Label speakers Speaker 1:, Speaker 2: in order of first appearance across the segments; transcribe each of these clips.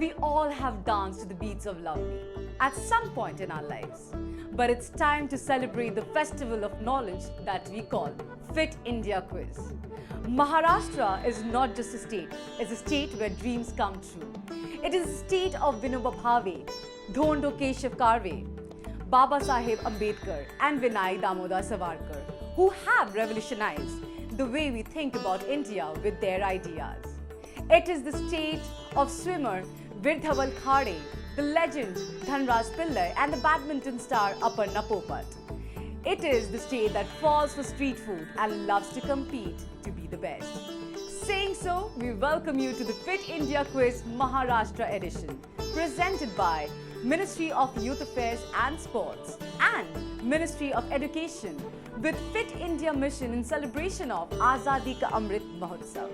Speaker 1: We all have danced to the beats of Lovely at some point in our lives. But it's time to celebrate the festival of knowledge that we call Fit India Quiz. Maharashtra is not just a state, it's a state where dreams come true. It is a state of Vinoba Bhave, Dhondo Keshav Karve, Baba Saheb Ambedkar and Vinay Damodar Savarkar, who have revolutionized the way we think about India with their ideas. It is the state of swimmer Virdhaval Khade, the legend Dhanraj Pillai and the badminton star Aparna Popat. It is the state that falls for street food and loves to compete to be the best. Saying so, we welcome you to the Fit India Quiz Maharashtra edition, presented by Ministry of Youth Affairs and Sports and Ministry of Education, with Fit India Mission in celebration of Azadi Ka Amrit Mahotsav.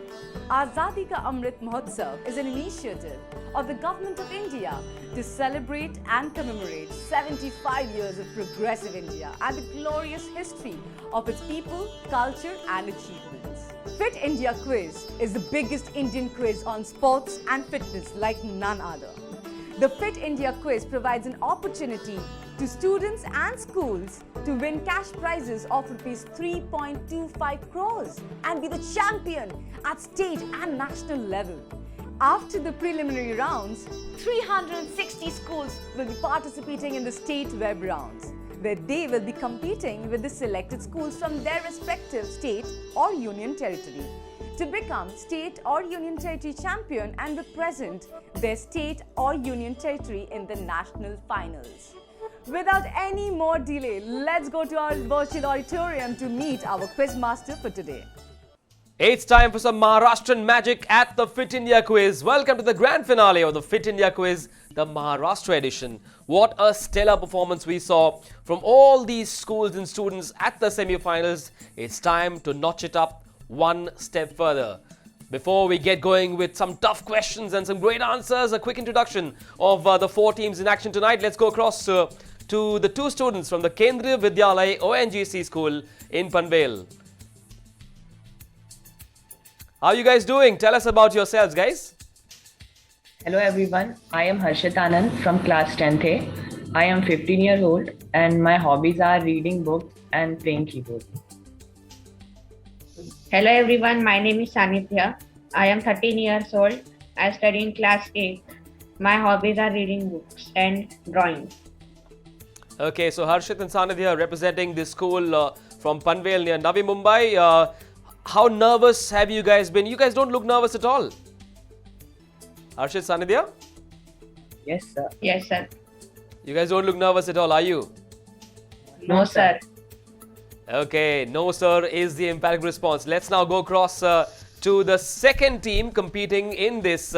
Speaker 1: Azadi Ka Amrit Mahotsav is an initiative of the Government of India to celebrate and commemorate 75 years of progressive India and the glorious history of its people, culture and achievements. Fit India Quiz is the biggest Indian quiz on sports and fitness like none other. The Fit India Quiz provides an opportunity to students and schools to win cash prizes of Rs 3.25 crores and be the champion at state and national level. After the preliminary rounds, 360 schools will be participating in the state web rounds, where they will be competing with the selected schools from their respective state or union territory to become state or union territory champion and represent their state or union territory in the national finals. Without any more delay, let's go to our virtual auditorium to meet our quiz master for today.
Speaker 2: It's time for some Maharashtrian magic at the Fit India Quiz. Welcome to the grand finale of the Fit India Quiz, the Maharashtra edition. What a stellar performance we saw from all these schools and students at the semi-finals. It's time to notch it up one step further. Before we get going with some tough questions and some great answers, a quick introduction of the four teams in action tonight. Let's go across to the two students from the Kendriya Vidyalaya ONGC school in Panvel. How are you guys doing? Tell us about yourselves, guys.
Speaker 3: Hello everyone, I am Harshit Anand from class 10th A. I am 15 years old and my hobbies are reading books and playing keyboard.
Speaker 4: Hello everyone, my name is Sanithya. I am 13 years old. I study in class 8. My hobbies are reading books and drawing.
Speaker 2: Okay, so Harshit and Sanithya representing this school from Panvel near Navi Mumbai. How nervous have you guys been? You guys don't look nervous at all. Harshit, Sanithya?
Speaker 3: Yes sir.
Speaker 4: Yes, sir.
Speaker 2: You guys don't look nervous at all, are you?
Speaker 4: No, sir.
Speaker 2: Okay, no sir is the emphatic response. Let's now go across to the second team competing in this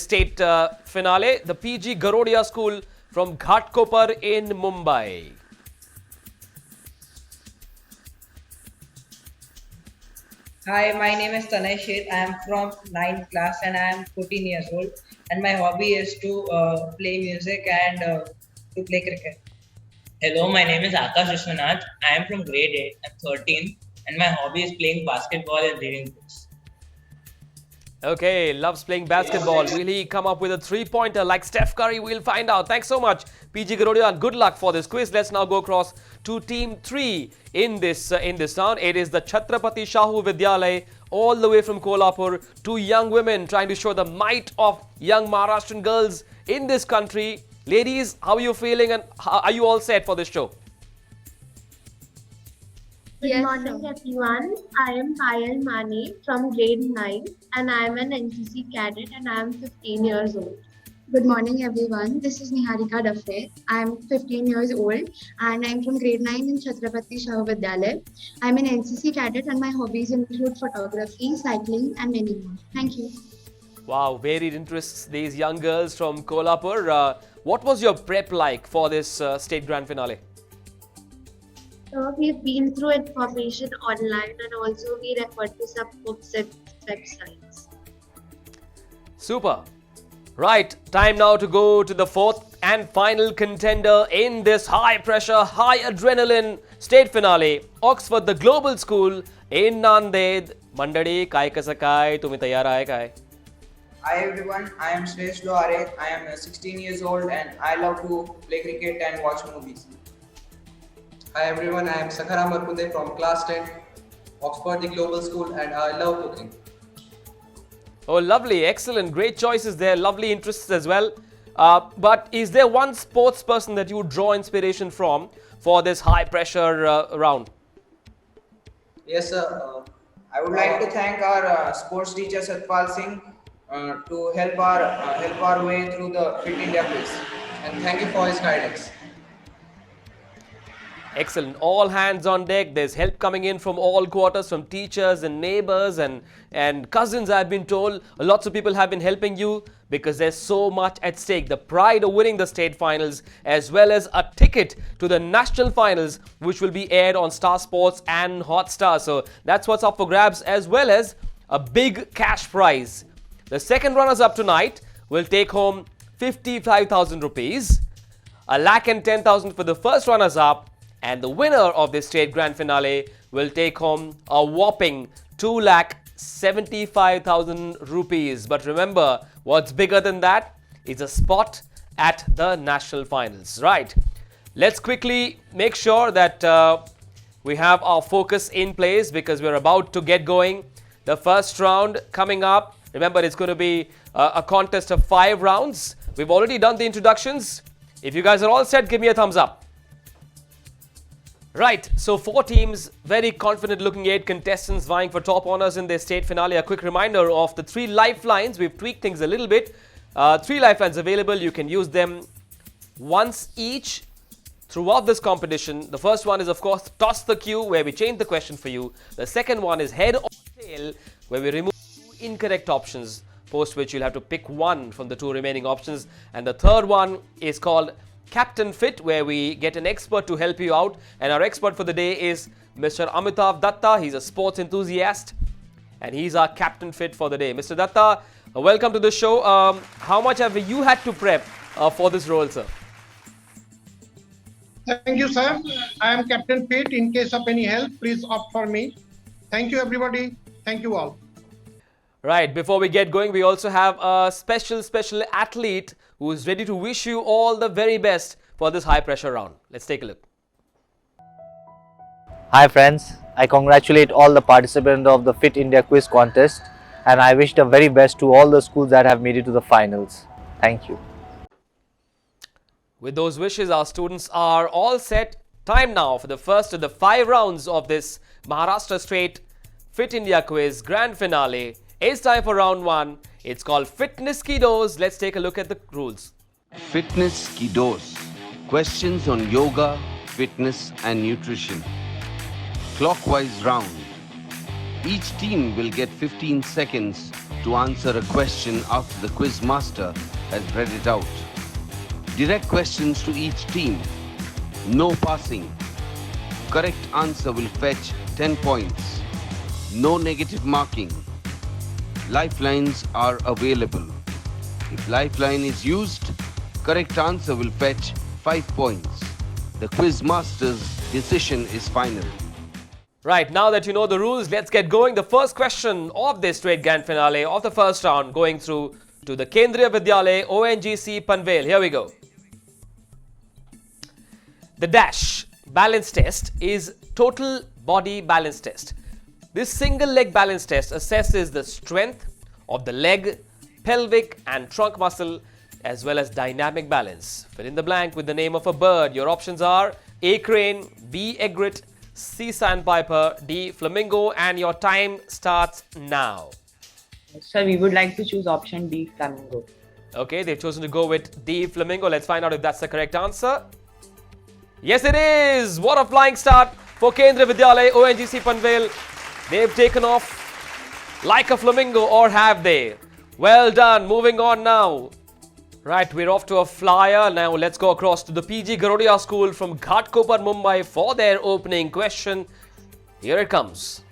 Speaker 2: state finale, the PG Garodia school from Ghatkopar in Mumbai.
Speaker 5: Hi, my name is Tanay Sheth. I am from 9th class and I am 14 years old. And my hobby is to play music and to play cricket.
Speaker 6: Hello, my name is Akash Vishwanath. I am from grade 8. I'm 13 and my hobby is playing basketball and reading books.
Speaker 2: Okay, loves playing basketball. Will he come up with a three-pointer like Steph Curry? We'll find out. Thanks so much, PG Garodia, and good luck for this quiz. Let's now go across to team 3 in this town. It is the Chhatrapati Shahu Vidyalaya, all the way from Kolhapur. Two young women trying to show the might of young Maharashtrian girls in this country. Ladies, how are you feeling and are you all set for this show?
Speaker 7: Good morning everyone. I am Payal Mane from grade 9 and I am an NCC cadet and I am 15 years old.
Speaker 8: Good morning everyone. This is Niharika Dafe. I am 15 years old and I am from grade 9 in Chhatrapati Shahu Vidyalaya. I am an NCC cadet and my hobbies include photography, cycling and many more. Thank you.
Speaker 2: Wow, varied interests, these young girls from Kolhapur. What was your prep like for this state grand finale?
Speaker 7: So we've been through information online and also we referred to some books and websites.
Speaker 2: Super. Right, time now to go to the fourth and final contender in this high pressure, high adrenaline state finale. Oxford, the global school in Nanded. Mandadi, काय कसं काय? तुम्ही तयार आहे काय?
Speaker 9: Hi everyone, I am Shresh Loare. I am 16 years old and I love to play cricket and watch movies.
Speaker 10: Hi everyone, I am Sakhara Markunde from class 10, Oxford the Global School, and I love cooking.
Speaker 2: Oh, lovely, excellent, great choices there, lovely interests as well. But is there one sports person that you would draw inspiration from for this high pressure round?
Speaker 10: Yes, sir.
Speaker 9: I would like to thank our sports teacher Satpal Singh to help our way through the Fit India quiz.
Speaker 10: And thank you for his guidance.
Speaker 2: Excellent. All hands on deck. There's help coming in from all quarters, from teachers and neighbors and cousins, I've been told. Lots of people have been helping you because there's so much at stake. The pride of winning the state finals as well as a ticket to the national finals, which will be aired on Star Sports and Hotstar. So that's what's up for grabs, as well as a big cash prize. The second runners up tonight will take home 55,000 rupees, 1,10,000 for the first runners up, and the winner of this state grand finale will take home a whopping 2,75,000 rupees. But remember, what's bigger than that is a spot at the national finals. Right. Let's quickly make sure that we have our focus in place because we're about to get going. The first round coming up. Remember, it's going to be a contest of 5 rounds. We've already done the introductions. If you guys are all set, give me a thumbs up. Right, so 4 teams, very confident looking 8 contestants vying for top honors in their state finale. A quick reminder of the 3 lifelines. We've tweaked things a little bit. 3 lifelines available. You can use them once each throughout this competition. The first one is, of course, toss the cue, where we change the question for you. The second one is head or tail, where we remove 2 incorrect options, post which you'll have to pick one from the 2 remaining options. And the third one is called Captain Fit, where we get an expert to help you out. And our expert for the day is Mr. Amitav Datta. He's a sports enthusiast and he's our Captain Fit for the day. Mr. Datta, welcome to the show. How much have you had to prep for this role, sir?
Speaker 11: Thank you, sir. I am Captain Fit. In case of any help, please opt for me. Thank you, everybody. Thank you all.
Speaker 2: Right, before we get going, we also have a special athlete who is ready to wish you all the very best for this high pressure round. Let's take a look.
Speaker 12: Hi friends, I congratulate all the participants of the Fit India Quiz contest and I wish the very best to all the schools that have made it to the finals. Thank you.
Speaker 2: With those wishes, our students are all set. Time now for the first of the 5 rounds of this Maharashtra State Fit India Quiz Grand Finale. It's time for round 1. It's called Fitness Kiddos. Let's take a look at the rules.
Speaker 13: Fitness Kiddos. Questions on yoga, fitness and nutrition. Clockwise round. Each team will get 15 seconds to answer a question after the quiz master has read it out. Direct questions to each team. No passing. Correct answer will fetch 10 points. No negative marking. Lifelines are available. If lifeline is used, correct answer will fetch 5 points. The quiz master's decision is final.
Speaker 2: Right, now that you know the rules, let's get going. The first question of this straight grand finale of the first round going through to the Kendriya Vidyalaya ONGC Panvel. Here we go. The DASH balance test is total body balance test. This single leg balance test assesses the strength of the leg, pelvic and trunk muscle as well as dynamic balance. Fill in the blank with the name of a bird. Your options are A. Crane, B. Egret, C. Sandpiper, D. Flamingo, and your time starts now.
Speaker 3: Sir, we would like to choose option D, flamingo.
Speaker 2: Okay, they've chosen to go with D. Flamingo. Let's find out if that's the correct answer. Yes, it is! What a flying start for Kendriya Vidyalaya ONGC Panvel. They've taken off like a flamingo, or have they? Well done. Moving on now. Right, we're off to a flyer. Now let's go across to the PG Garodia School from Ghatkopar, Mumbai for their opening question. Here it comes.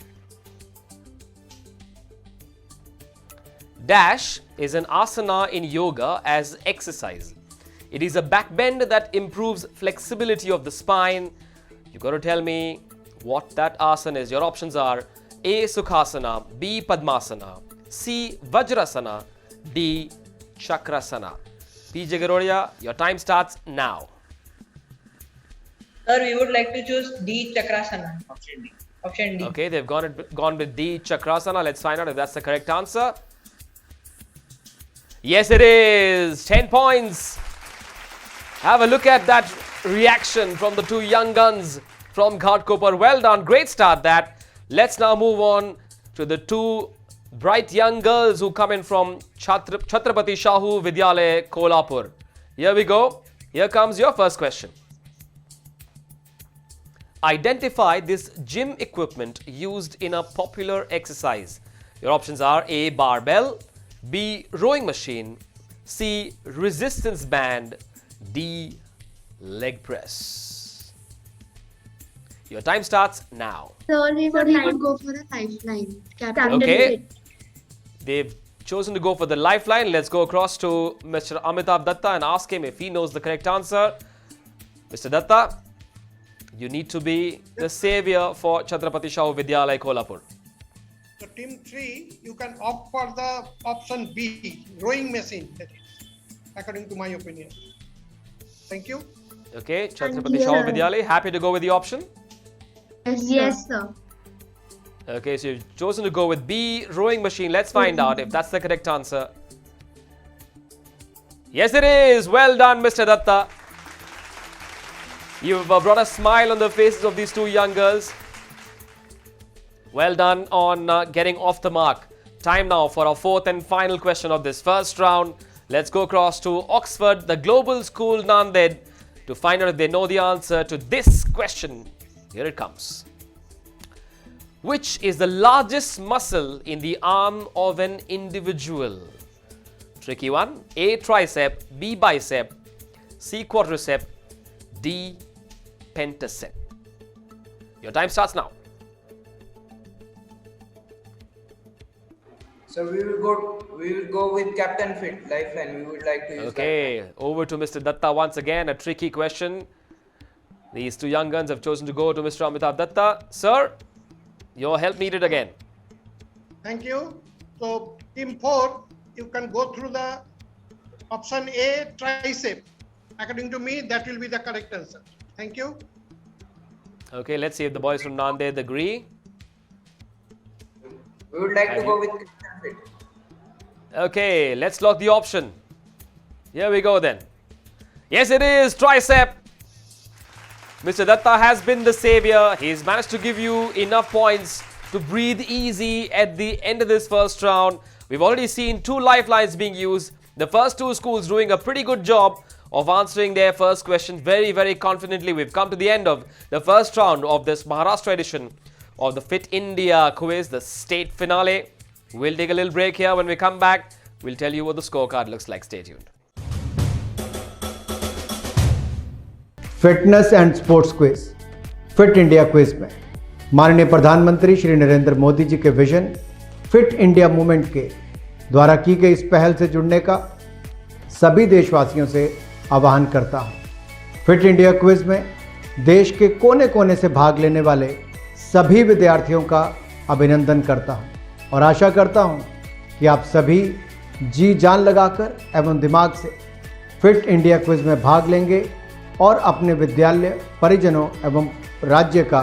Speaker 2: Dash is an asana in yoga as exercise. It is a back bend that improves flexibility of the spine. You got to tell me what that asana is. Your options are A. Sukhasana, B. Padmasana, C. Vajrasana, D. Chakrasana? PJ Garodia, your time starts now.
Speaker 5: Sir, we would like to choose D. Chakrasana. Option D. Option D.
Speaker 2: Okay, they've gone with D. Chakrasana. Let's find out if that's the correct answer. Yes, it is. 10 points. Have a look at that reaction from the two young guns from Ghatkopar. Well done. Great start that. Let's now move on to the two bright young girls who come in from Chhatrapati Shahu Vidyalaya, Kolhapur. Here we go. Here comes your first question. Identify this gym equipment used in a popular exercise. Your options are A. Barbell, B. Rowing machine, C. Resistance band, D. Leg press. Your time starts now.
Speaker 8: So we would go for the lifeline. Captain.
Speaker 2: Okay. They've chosen to go for the lifeline. Let's go across to Mr. Amitabh Datta and ask him if he knows the correct answer. Mr. Datta, you need to be the savior for Chhatrapati Shahu Vidyalaya, Kolhapur.
Speaker 11: So team 3, you can opt for the option B, rowing machine, that is, according to my opinion. Thank you.
Speaker 2: Okay, Chhatrapati Shahu Vidyalaya, happy to go with the option?
Speaker 8: Yes, sir.
Speaker 2: Okay, so you've chosen to go with B, rowing machine. Let's find out if that's the correct answer. Yes, it is. Well done, Mr. Datta. You've brought a smile on the faces of these two young girls. Well done on getting off the mark. Time now for our fourth and final question of this first round. Let's go across to Oxford, the Global School Nanded, to find out if they know the answer to this question. Here it comes. Which is the largest muscle in the arm of an individual? Tricky one. A. Tricep, B. Bicep, C. Quadricep, D. Pentacep. Your time starts now.
Speaker 9: So we will go with Captain Fit lifeline. We would like to use
Speaker 2: Okay, over to Mr. Datta once again. A tricky question. These two young guns have chosen to go to Mr. Amitabh Datta. Sir, your help needed again.
Speaker 11: Thank you. So team 4, you can go through the option A, tricep. According to me, that will be the correct answer. Thank you.
Speaker 2: Okay, let's see if the boys from Nanded agree.
Speaker 9: We would like to go with Captain Fit.
Speaker 2: Okay, let's lock the option. Here we go then. Yes, it is tricep. Mr. Datta has been the savior. He's managed to give you enough points to breathe easy at the end of this first round. We've already seen 2 lifelines being used. The first 2 schools doing a pretty good job of answering their first question very, very confidently. We've come to the end of the first round of this Maharashtra edition of the Fit India quiz, the state finale. We'll take a little break here. When we come back, we'll tell you what the scorecard looks like. Stay tuned.
Speaker 14: Fitness and sports quiz fit India quiz में माननीय प्रधानमंत्री श्री नरेंद्र मोदी जी के vision fit India movement के द्वारा की गई इस पहल से जुड़ने का सभी देशवासियों से आह्वान करता हूं। फिट इंडिया क्विज में देश के कोने कोने से भाग लेने वाले सभी विद्यार्थियों का अभिनंदन करता हूं और आशा करता हूं कि आप सभी जी जान लगाकर एवं दिमाग से फिट इंडिया क्विज में भाग लेंगे और अपने विद्यालय, परिजनों एवं राज्य का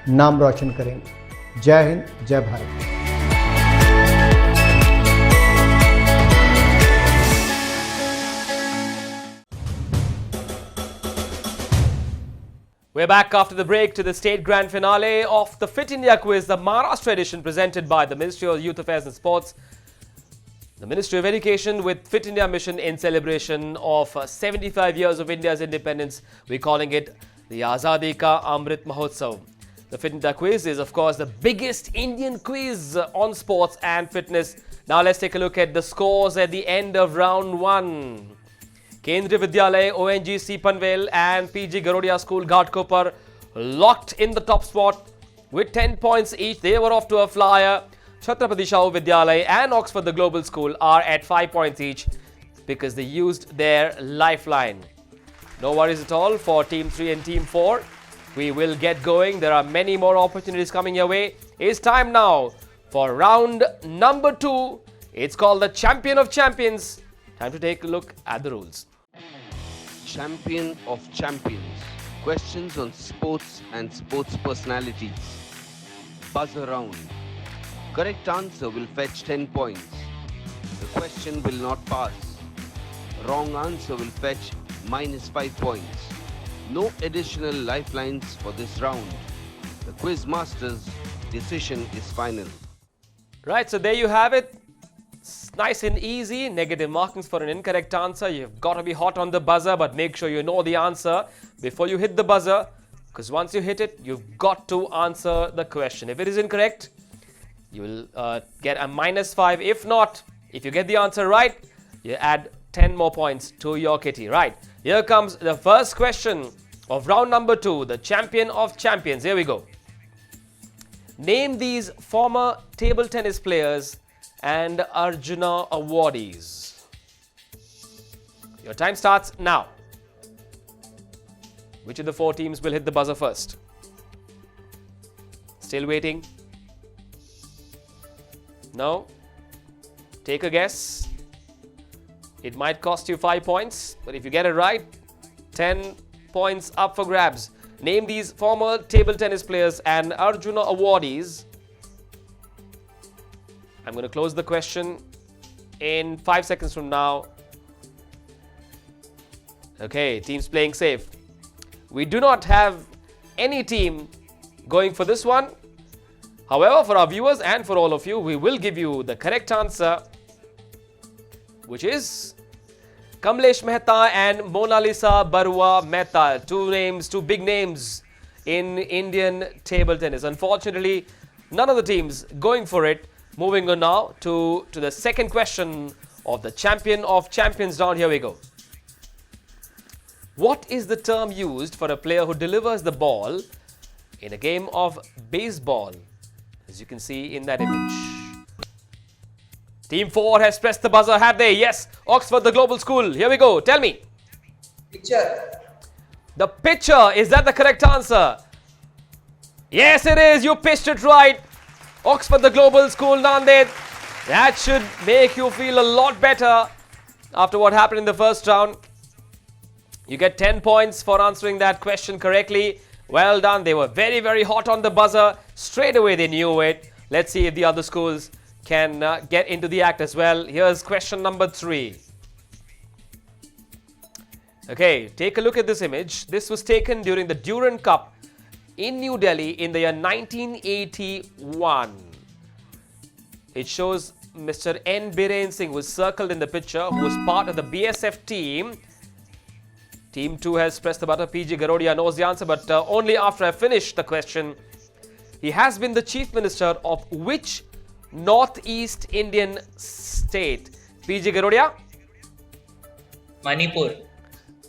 Speaker 14: नाम रोशन करेंगे। जय हिंद, जय Bharat.
Speaker 2: We're back after the break to the state grand finale of the Fit India quiz, the Maharashtra edition presented by the Ministry of Youth Affairs and Sports, the Ministry of Education with Fit India mission in celebration of 75 years of India's independence. We're calling it the Azadi Ka Amrit Mahotsav. The Fit India quiz is, of course, the biggest Indian quiz on sports and fitness. Now let's take a look at the scores at the end of round 1. Kendriya Vidyalaya, ONGC Panvel and PG Garodia School Ghatkopar locked in the top spot with 10 points each. They were off to a flyer. Chhatrapati Shahu Vidyalaya and Oxford the Global School are at 5 points each because they used their lifeline. No worries at all for Team 3 and Team 4. We will get going. There are many more opportunities coming your way. It's time now for round number 2. It's called the Champion of Champions. Time to take a look at the rules.
Speaker 13: Champion of Champions. Questions on sports and sports personalities. Buzz around. Correct answer will fetch 10 points. The question will not pass. Wrong answer will fetch -5 points. No additional lifelines for this round. The quiz master's decision is final.
Speaker 2: Right, so there you have it. It's nice and easy. Negative markings for an incorrect answer. You've got to be hot on the buzzer, but make sure you know the answer before you hit the buzzer, because once you hit it, you've got to answer the question. If it is incorrect, you will get a -5. If not, if you get the answer right, you add 10 more points to your kitty. Right, here comes the first question of round number 2, the Champion of Champions. Here we go. Name these former table tennis players and Arjuna awardees. Your time starts now. Which of the 4 teams will hit the buzzer first? Still waiting? No? Take a guess. It might cost you 5 points, but if you get it right, 10 points up for grabs. Name these former table tennis players and Arjuna awardees. I'm going to close the question in 5 seconds from now. Okay, teams playing safe. We do not have any team going for this one. However, for our viewers and for all of you, we will give you the correct answer, which is Kamlesh Mehta and Mona Lisa Barua Mehta. Two big names in Indian table tennis. Unfortunately, none of the teams going for it. Moving on now to the second question of the Champion of Champions round. Here we go. What is the term used for a player who delivers the ball in a game of baseball? As you can see in that image. Team 4 has pressed the buzzer, have they? Yes. Oxford, the Global School. Here we go. Tell me.
Speaker 9: Pitcher.
Speaker 2: The pitcher. Is that the correct answer? Yes, it is. You pitched it right. Oxford, the Global School, Nanded. That should make you feel a lot better after what happened in the first round. You get 10 points for answering that question correctly. Well done. They were very, very hot on the buzzer. Straight away they knew it. Let's see if the other schools can get into the act as well. Here's question number 3. Okay, take a look at this image. This was taken during the Durand Cup in New Delhi in the year 1981. It shows Mr. N. Biren Singh, who is circled in the picture, who was part of the BSF team. Team 2 has pressed the button. PG Garodia knows the answer, but only after I finish the question. He has been the Chief Minister of which Northeast Indian state? PG Garodia?
Speaker 6: Manipur.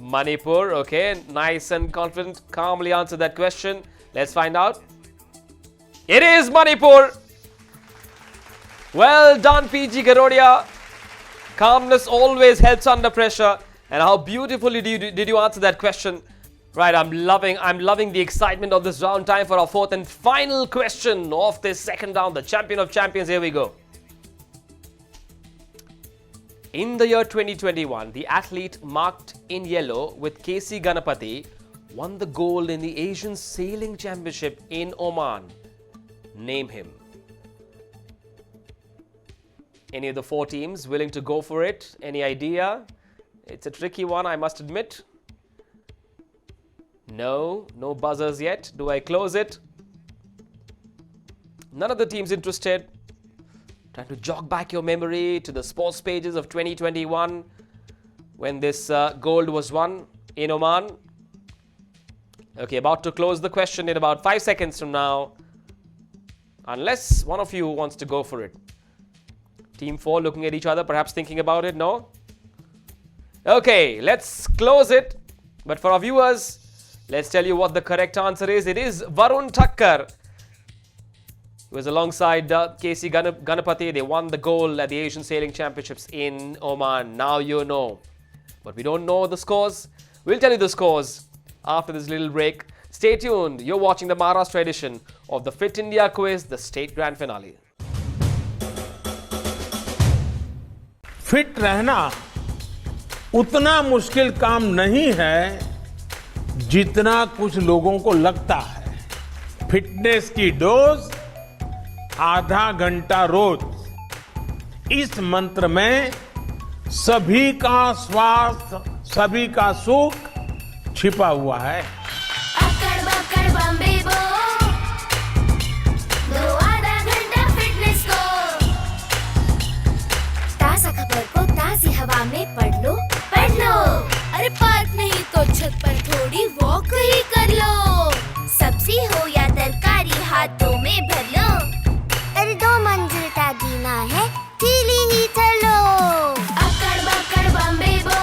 Speaker 2: Manipur, okay. Nice and confident. Calmly answer that question. Let's find out. It is Manipur. Well done, PG Garodia. Calmness always helps under pressure. And how beautifully did you answer that question? Right, I'm loving the excitement of this round. Time for our 4th and final question of this second round, the Champion of Champions. Here we go. In the year 2021, the athlete marked in yellow with KC Ganapati won the gold in the Asian Sailing Championship in Oman. Name him. Any of the 4 teams willing to go for it? Any idea? It's a tricky one, I must admit. No buzzers yet. Do I close it? None of the teams interested. Trying to jog back your memory to the sports pages of 2021 when this gold was won in Oman. Okay, about to close the question in about 5 seconds from now. Unless one of you wants to go for it. Team 4 looking at each other, perhaps thinking about it. No? Okay, let's close it. But for our viewers, let's tell you what the correct answer is. It is Varun Thakkar. He was alongside KC Ganapati. They won the gold at the Asian Sailing Championships in Oman. Now you know. But we don't know the scores. We'll tell you the scores after this little break. Stay tuned. You're watching the Maharashtra edition of the Fit India Quiz, the state grand finale.
Speaker 15: Fit रहना उतना मुश्किल काम नहीं है जितना कुछ लोगों को लगता है। फिटनेस की डोज आधा घंटा रोज, इस मंत्र में सभी का स्वास्थ्य, सभी का सुख छिपा हुआ है।
Speaker 16: अक्कड़ बक्कड़ बम्बे बो, दो आधा घंटा फिटनेस को। ताजा खबर को ताजी हवा में पढ़ लो, पढ़ लो। अरे पार्क नहीं तो छत पर थोड़ी वॉक ही कर लो। सब्जी हो या तरकारी हाथों में भर लो। अरे 2 मंजिल का जीना है, सीढ़ी ही चलो। अक्कड़ बक्कड़ बम्बे बो,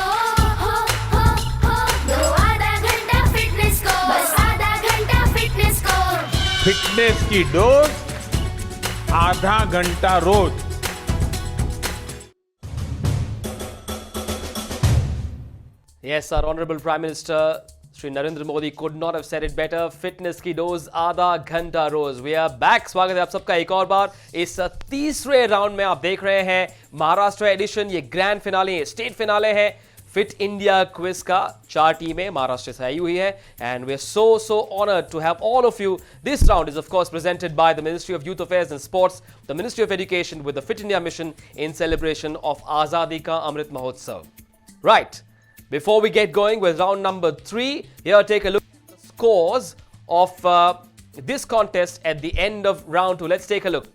Speaker 16: हो हो हो, दो आधा घंटा फिटनेस को, बस आधा घंटा फिटनेस को।
Speaker 15: फिटनेस की डोज आधा घंटा रोज।
Speaker 2: Yes, our Honorable Prime Minister Shri Narendra Modi could not have said it better. Fitness की डोज आधा घंटा रोज। We are back. स्वागत है आप सबका एक और बार। इस तीसरे राउंड में आप देख रहे हैं महाराष्ट्र एडिशन। ये ग्रैंड फिनाले, स्टेट फिनाले है फिट इंडिया क्विज का। 4 टीमें महाराष्ट्र से आई हुई है and we are so honored to have all of you. This round is of course presented by the Ministry of Youth Affairs and Sports, the Ministry of Education with the Fit India mission in celebration of Azadi Ka Amrit Mahotsav. Right. Before we get going with round number 3, here take a look at the scores of this contest at the end of round 2. Let's take a look.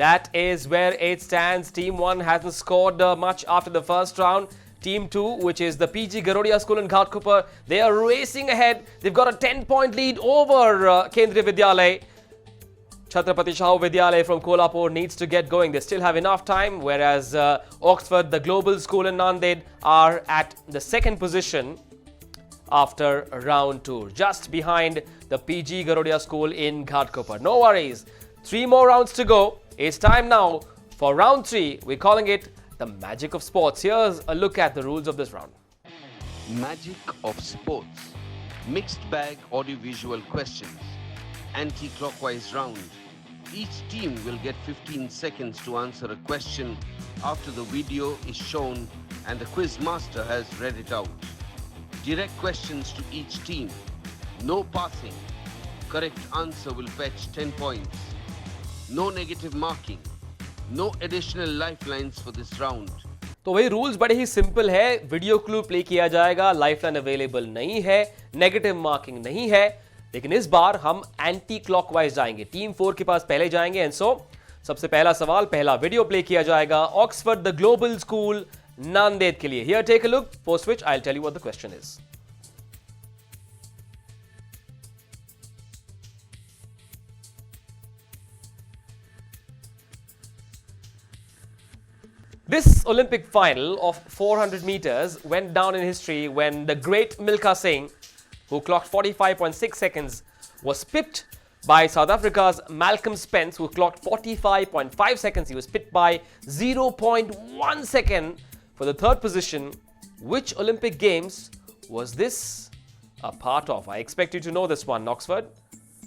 Speaker 2: That is where it stands. Team 1 hasn't scored much after the first round. Team 2, which is the PG Garodia School in Ghatkupar, they are racing ahead. They've got a 10-point lead over Kendriya Vidyalay. Chhatrapati Shahu Vidyalay from Kolhapur needs to get going. They still have enough time, whereas Oxford, the global school in Nanded, are at the second position after round 2, just behind the PG Garodia School in Ghatkupar. No worries. 3 more rounds to go. It's time now for round 3. We're calling it the magic of sports. Here's a look at the rules of this round.
Speaker 13: Magic of sports. Mixed bag audiovisual questions. Anti-clockwise round. Each team will get 15 seconds to answer a question after the video is shown and the quiz master has read it out. Direct questions to each team. No passing. Correct answer will fetch 10 points. No negative marking. No additional lifelines for this round.
Speaker 2: तो वही rules बड़े ही simple है। Video clue play किया जाएगा, lifeline available नहीं है, negative marking नहीं है, लेकिन इस बार हम एंटी क्लॉकवाइज जाएंगे। टीम 4 के पास पहले जाएंगे एंड सो सबसे पहला सवाल, पहला वीडियो प्ले किया जाएगा Oxford the global school Nanded के लिए। Here take a look, post which I will tell you what the question is. This Olympic final of 400 meters went down in history when the great Milkha Singh, who clocked 45.6 seconds, was pipped by South Africa's Malcolm Spence, who clocked 45.5 seconds. He was pipped by 0.1 second for the third position. Which Olympic Games was this a part of? I expect you to know this one, Oxford.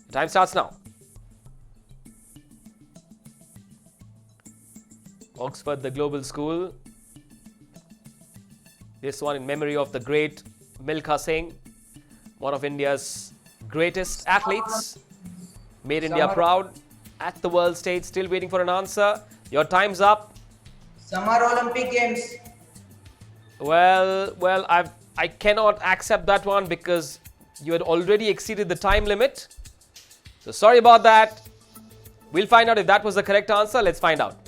Speaker 2: The time starts now. Oxford, the global school. This one in memory of the great Milkha Singh, one of India's greatest athletes, made India proud at the world stage. Still waiting for an answer. Your time's up.
Speaker 9: Summer Olympic Games.
Speaker 2: Well, I cannot accept that one because you had already exceeded the time limit. So sorry about that. We'll find out if that was the correct answer. Let's find out.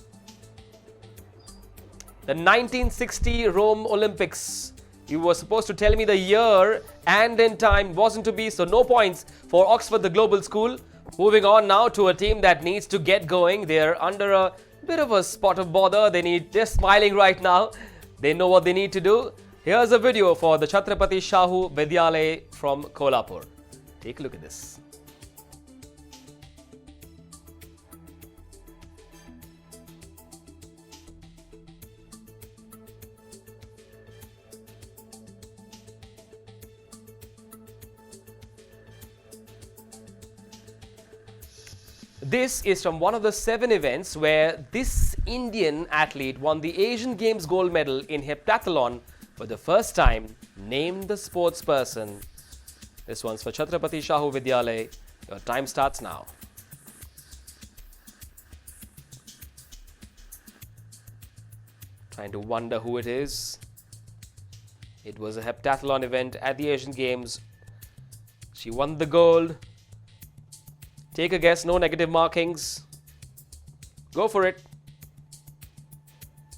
Speaker 2: The 1960 Rome Olympics. You were supposed to tell me the year and in time. Wasn't to be, so no points for Oxford, the global school. Moving on now to a team that needs to get going. They're under a bit of a spot of bother. They're smiling right now. They know what they need to do. Here's a video for the Chhatrapati Shahu Vidyalay from Kolhapur. Take a look at this. This is from one of the 7 events where this Indian athlete won the Asian Games gold medal in heptathlon for the first time? Name the sports person. This one's for Chhatrapati Shahu Vidyalay. Your time starts now. Trying to wonder who it is. It was a heptathlon event at the Asian Games. She won the gold. Take a guess, no negative markings. Go for it.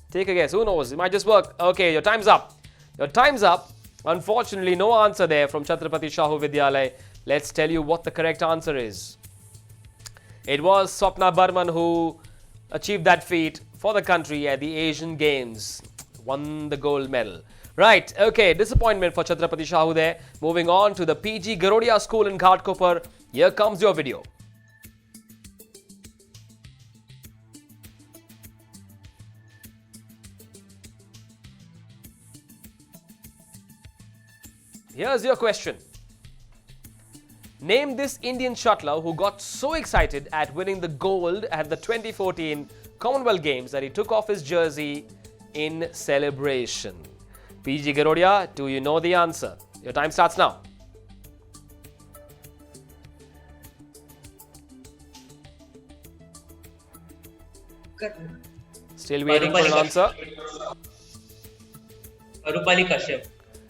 Speaker 2: Take a guess, who knows? It might just work. Okay, your time's up. Your time's up. Unfortunately, no answer there from Chhatrapati Shahu Vidyalay. Let's tell you what the correct answer is. It was Swapna Burman who achieved that feat for the country at the Asian Games. Won the gold medal. Right, okay, disappointment for Chhatrapati Shahu there. Moving on to the PG Garodia School in Ghatkopar. Here comes your video. Here's your question. Name this Indian shuttler who got so excited at winning the gold at the 2014 Commonwealth Games that he took off his jersey in celebration. PG Garodia, do you know the answer? Your time starts now. Still waiting for an answer.
Speaker 6: Parupali Kashyap.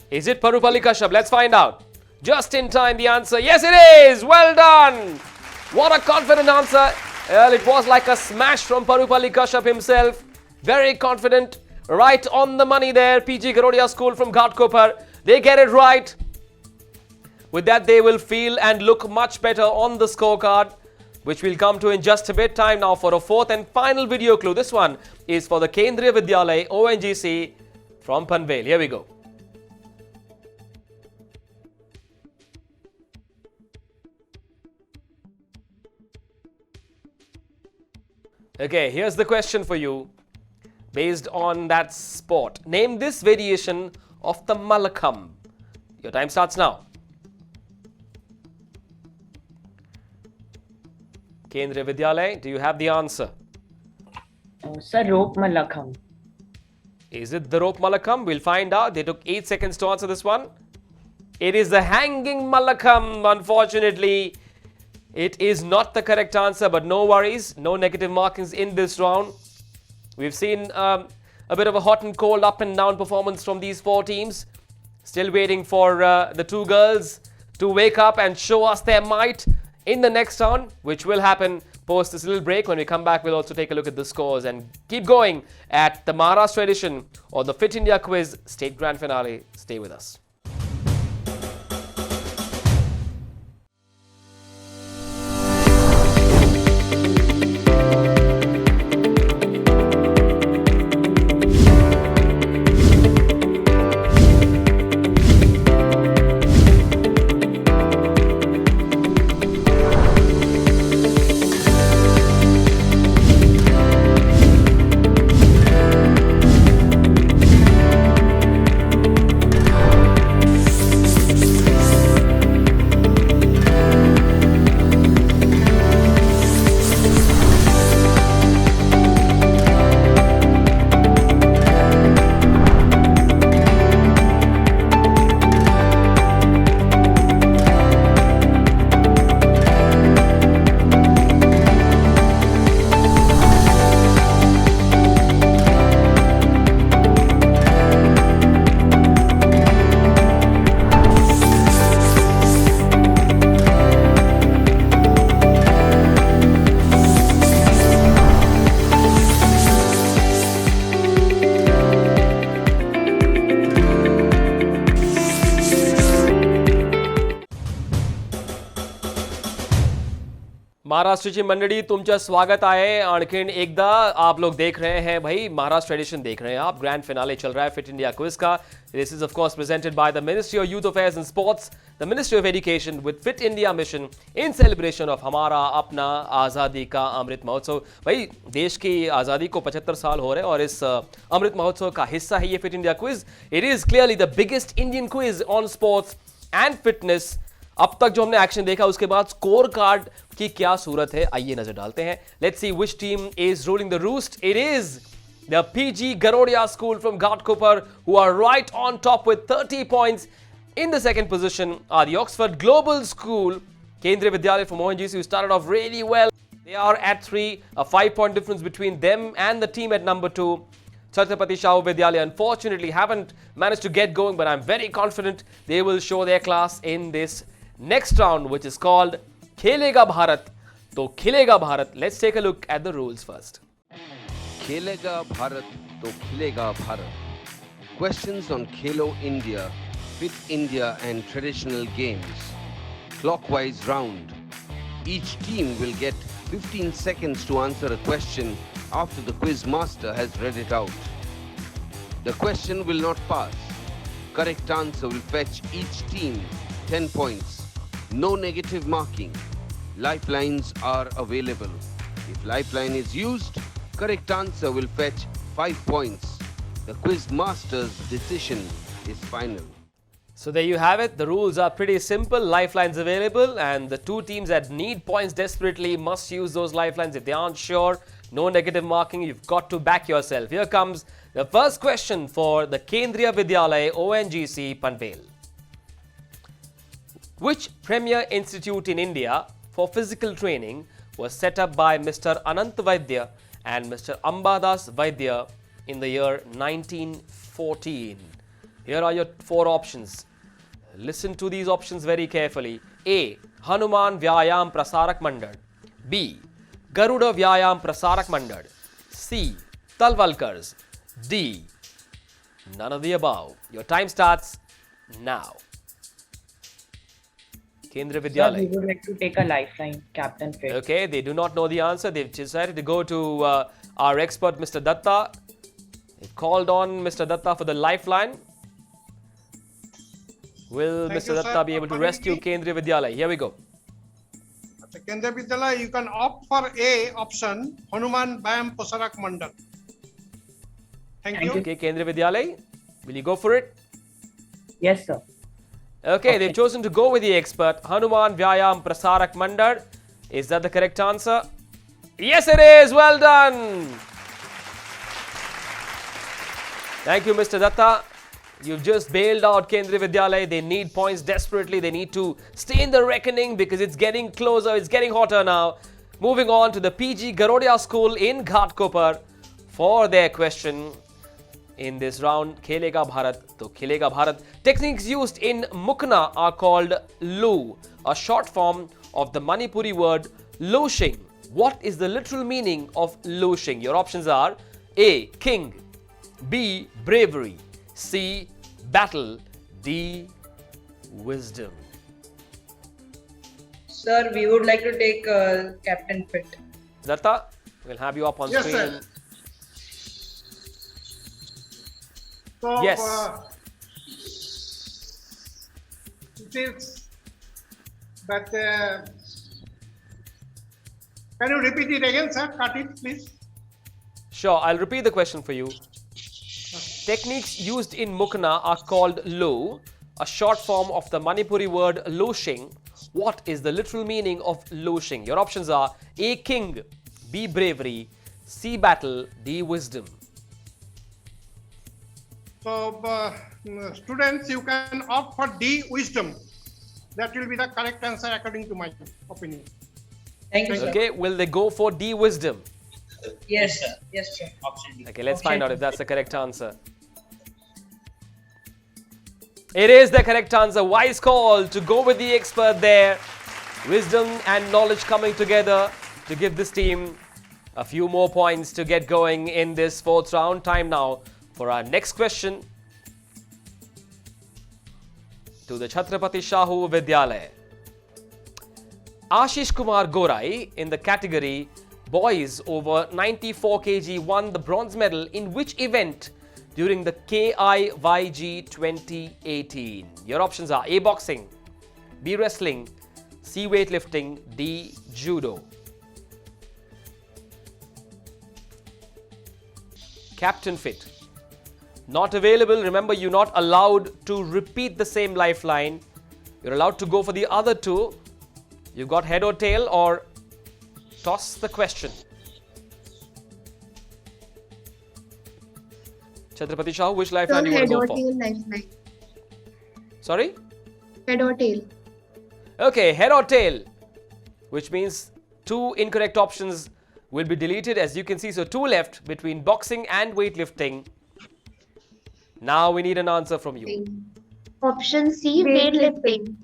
Speaker 2: Is it Parupali Kashyap? Let's find out. Just in time, the answer. Yes, it is. Well done. What a confident answer. Well, it was like a smash from Parupali Kashyap himself. Very confident. Right on the money there. PG Garodia School from Ghatkopar. They get it right. With that, they will feel and look much better on the scorecard, which we'll come to in just a bit. Time now for a fourth and final video clue. This one is for the Kendriya Vidyalay ONGC from Panvel. Here we go. Okay, here's the question for you based on that sport. Name this variation of the Malakhamb. Your time starts now. Kendriya Vidyalay, do you have the answer?
Speaker 3: Sir, rope Malakhamb.
Speaker 2: Is it the rope Malakhamb? We'll find out. They took 8 seconds to answer this one. It is the hanging Malakhamb. Unfortunately, it is not the correct answer, but no worries. No negative markings in this round. We've seen a bit of a hot and cold, up and down performance from these four teams. Still waiting for the two girls to wake up and show us their might in the next round, which will happen post this little break. When we come back, we'll also take a look at the scores and keep going at the Maharashtra edition of the Fit India Quiz State Grand Finale. Stay with us. महाराष्ट्राची मंडळी तुमचं स्वागत आहे आणखीन एकदा आप लोग देख रहे हैं भाई महाराष्ट्र एडिशन देख रहे हैं आप ग्रैंड फिनाले चल रहा है फिट इंडिया क्विज का this is of course presented by the ministry of youth affairs and sports the ministry of education with fit India mission in celebration of हमारा अपना आज़ादी का अमृत महोत्सव। भाई देश की आज़ादी को 75 साल हो रहे हैं और इस अमृत महोत्सव का हिस्सा है ये fit India quiz. It is clearly the biggest Indian quiz on sports and fitness अब तक जो हमने एक्शन देखा उसके बाद स्कोर कार्ड की क्या सूरत है, आइए नजर डालते हैं. Let's see which team is ruling the roost. It is the PG Garodia School from Ghatkopar, who are right on top with 30 points. In the second position are the Oxford Global School, Kendriya Vidyalaya from ONGC, who started off really well. They are at 3, a 5-point difference between them and the team at number 2. Chhatrapati Shahu Vidyalaya unfortunately haven't managed to get going, but I'm very confident they will show their class in this next round, which is called Khelega Bharat. So Khilega Bharat. Let's take a look at the rules first.
Speaker 13: खेलेगा भारत तो खिलेगा Bharat. Questions on Khelo India, Fit India and traditional games. Clockwise round. Each team will get 15 seconds to answer a question after the quiz master has read it out. The question will not pass. Correct answer will fetch each team 10 points. No negative marking. Lifelines are available. If lifeline is used, correct answer will fetch 5 points. The quiz master's decision is final.
Speaker 2: So there you have it. The rules are pretty simple. Lifelines available, and the two teams that need points desperately must use those lifelines. If they aren't sure, no negative marking. You've got to back yourself. Here comes the first question for the Kendriya Vidyalaya ONGC Panvel. Which premier institute in India for physical training was set up by Mr. Anant Vaidya and Mr. Ambadas Vaidya in the year 1914? Here are your 4 options. Listen to these options very carefully. A. Hanuman Vyayam Prasarak Mandal. B. Garuda Vyayam Prasarak Mandal. C. Talwalkars. D. None of the above. Your time starts now. Kendriya
Speaker 3: Sir,
Speaker 2: Vidyalaya.
Speaker 3: we would like to take a lifeline, Captain Fit.
Speaker 2: Okay, they do not know the answer. They've decided to go to our expert, Mr. Datta. They've called on Mr. Datta for the lifeline. Will
Speaker 11: Thank
Speaker 2: Mr.
Speaker 11: you,
Speaker 2: Datta
Speaker 11: sir,
Speaker 2: be able to
Speaker 11: for
Speaker 2: rescue Kendriya Vidyalaya? Here we go.
Speaker 11: Kendriya Vidyalaya, you can opt for A option, Hanuman Vyayam Prasarak Mandal. Thank you.
Speaker 2: Okay, Kendriya Vidyalaya, will you go for it?
Speaker 3: Yes, sir.
Speaker 2: Okay, they've chosen to go with the expert, Hanuman Vyayam Prasarak Mandal. Is that the correct answer? Yes, it is. Well done. Thank you, Mr. Datta. You've just bailed out Kendriya Vidyalaya. They need points desperately. They need to stay in the reckoning because it's getting closer. It's getting hotter now. Moving on to the PG Garodia School in Ghatkopar for their question in this round. Khelega Bharat to Khilega Bharat. Techniques used in Mukna are called Lu, a short form of the Manipuri word Loshing. What is the literal meaning of Loshing? Your options are A. King, B. Bravery, C. Battle, D. Wisdom.
Speaker 5: Sir, we would like to take Captain Fit.
Speaker 2: Datta, we'll have you up on
Speaker 11: Yes,
Speaker 2: screen.
Speaker 11: sir. So,
Speaker 2: Yes.
Speaker 11: It is that. Can you repeat it again, sir? Cut it, please.
Speaker 2: Sure, I'll repeat the question for you. Techniques used in Mukna are called Lo, a short form of the Manipuri word Loshing. What is the literal meaning of Loshing? Your options are A. King, B. Bravery, C. Battle, D. Wisdom.
Speaker 11: So, students, you can opt for D, wisdom. That will be the correct answer according to my opinion.
Speaker 5: Thank you, sir.
Speaker 2: Okay, will they go for D. Wisdom?
Speaker 5: Yes, sir. Yes, sir.
Speaker 6: Option D.
Speaker 2: Okay, let's
Speaker 5: Option
Speaker 2: find out
Speaker 5: D.
Speaker 2: if that's the correct answer. It is the correct answer. Wise call to go with the expert there. Wisdom and knowledge coming together to give this team a few more points to get going in this fourth round. Time now for our next question to the Chhatrapati Shahu Vidyalaya. Ashish Kumar Gorai in the category boys over 94 kg won the bronze medal in which event during the KIYG 2018? Your options are A. Boxing, B. Wrestling, C. Weightlifting, D. Judo. Captain Fit. Not available. Remember, you're not allowed to repeat the same lifeline. You're allowed to go for the other two. You got head or tail or toss the question. Chhatrapati Shahu, which lifeline do you want to go for?
Speaker 8: Head or tail lifeline.
Speaker 2: Sorry?
Speaker 8: Head or tail.
Speaker 2: Okay, head or tail, which means two incorrect options will be deleted, as you can see. So two left between boxing and weightlifting. Now we need an answer from you.
Speaker 7: Option C, weightlifting.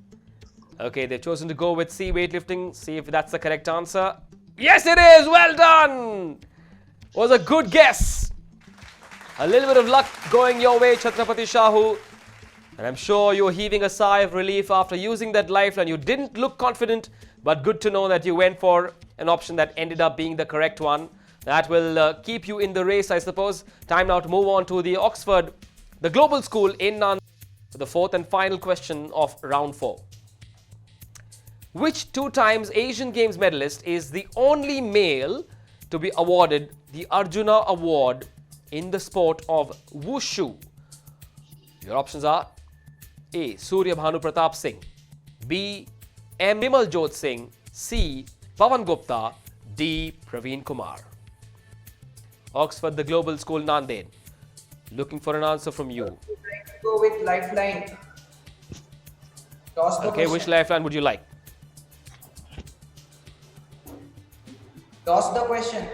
Speaker 2: Okay, they've chosen to go with C, weightlifting. See if that's the correct answer. Yes, it is. Well done. Was a good guess. A little bit of luck going your way, Chhatrapati Shahu. And I'm sure you're heaving a sigh of relief after using that lifeline. You didn't look confident, but good to know that you went for an option that ended up being the correct one. That will keep you in the race, I suppose. Time now to move on to the Oxford, the global school in Nanded, for the fourth and final question of round 4. Which 2 times Asian Games medalist is the only male to be awarded the Arjuna Award in the sport of wushu? Your options are A. Surya Bhanu Pratap Singh, B. M. Bimal Jot Singh, C. Pawan Gupta, D. Praveen Kumar. Oxford, the global school, Nanded. Looking for an answer from you.
Speaker 9: Go with lifeline. Toss the
Speaker 2: Okay,
Speaker 9: question.
Speaker 2: which lifeline would you like?
Speaker 9: Toss the question.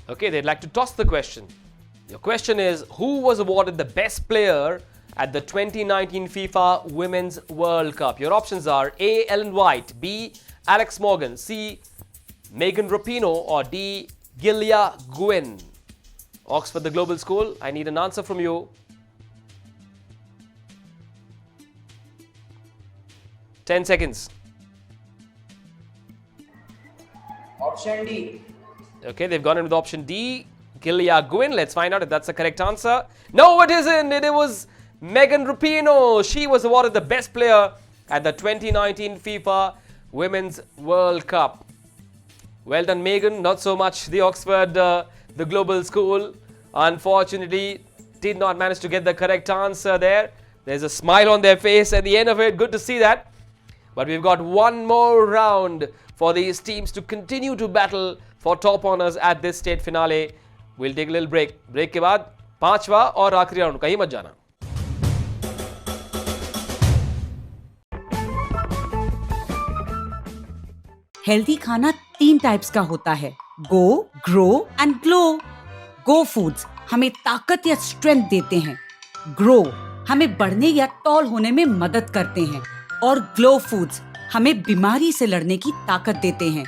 Speaker 2: Okay, they'd like to toss the question. Your question is, who was awarded the best player at the 2019 FIFA Women's World Cup? Your options are A. Ellen White, B. Alex Morgan, C. Megan Rapinoe, or D. Gilia Gwynn. Oxford, the global school, I need an answer from you. 10 seconds.
Speaker 9: Option D.
Speaker 2: Okay, they've gone in with option D, Gilia Gwynn. Let's find out if that's the correct answer. No, it isn't. It was Megan Rapinoe. She was awarded the best player at the 2019 FIFA Women's World Cup. Well done, Megan. Not so much the Oxford, the global school. Unfortunately, did not manage to get the correct answer there. There's a smile on their face at the end of it. Good to see that. But we've got one more round for these teams to continue to battle for top honors at this state finale. We'll take a little break. Break के बाद 5वां और आखिरी round, कहीं मत जाना.
Speaker 17: Healthy खाना 3 types का होता है, go, grow and glow. Go foods हमें ताकत या स्ट्रेंथ देते हैं, ग्रो हमें बढ़ने या टॉल होने में मदद करते हैं, और ग्लो फूड्स हमें बीमारी से लड़ने की ताकत देते हैं।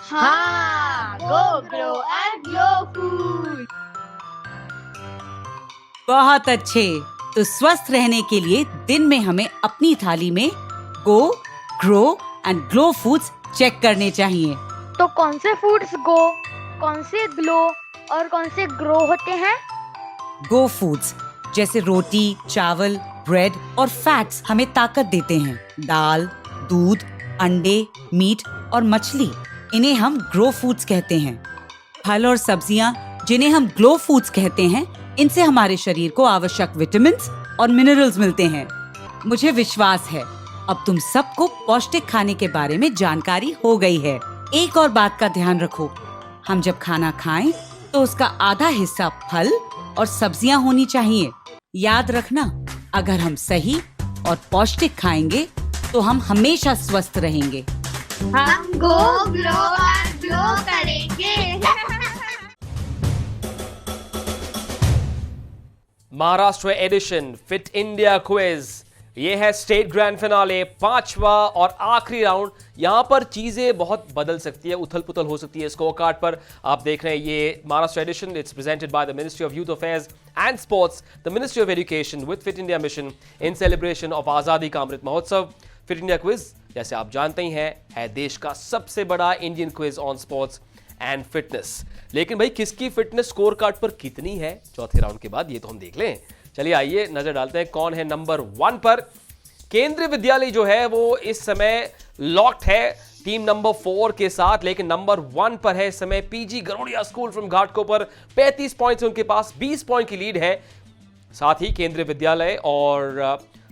Speaker 16: हाँ, गो ग्रो एंड ग्लो फूड।
Speaker 17: बहुत अच्छे। तो स्वस्थ रहने के लिए दिन में हमें अपनी थाली में go, grow and glow foods check करने चाहिए।
Speaker 18: तो कौन से फूड्स गो, कौन से ग्लो और कौन से ग्रो होते हैं?
Speaker 17: गो फूड्स जैसे रोटी, चावल, ब्रेड और फैट्स हमें ताकत देते हैं। दाल, दूध, अंडे, मीट और मछली, इन्हें हम ग्रो फूड्स कहते हैं। फल और सब्जियां, जिन्हें हम ग्लो फूड्स कहते हैं, इनसे हमारे शरीर को आवश्यक विटामिन्स और मिनरल्स मिलते हैं। मुझे विश्वास है अब तुम सबको पौष्टिक खाने के बारे में जानकारी हो गई है। एक और बात का ध्यान रखो, हम जब खाना खाएं तो उसका आधा हिस्सा फल और सब्जियां होनी चाहिए। याद रखना, अगर हम सही और पौष्टिक खाएंगे तो हम हमेशा स्वस्थ रहेंगे।
Speaker 16: हम गो ग्लो और ग्लो करेंगे।
Speaker 2: Maharashtra edition fit India quiz, ये है स्टेट ग्रैंड फिनाले, 5वां और आखिरी राउंड। यहां पर चीजें बहुत बदल सकती है, उथल पुथल हो सकती है। स्कोर कार्ड पर आप देख रहे हैं ये Maharashtra edition, it's presented by the ministry of youth affairs and sports, the ministry of education with fit India mission in celebration of आजादी का Amrit Mahotsav. Fit India quiz, जैसे आप जानते ही हैं, है देश का सबसे बड़ा Indian quiz on sports and fitness. लेकिन भाई किसकी फिटनेस स्कोर कार्ड पर कितनी है चौथे राउंड के बाद, ये तो हम देख लें। चलिए आइए नजर डालते हैं कौन है नंबर 1 पर। केंद्रीय विद्यालय जो है वो इस समय लॉक्ड है टीम नंबर 4 के साथ, लेकिन नंबर 1 पर है इस समय PG Garodia school from Ghatkopar. 35 points उनके पास, 20 पॉइंट की लीड है। साथ ही केंद्रीय विद्यालय और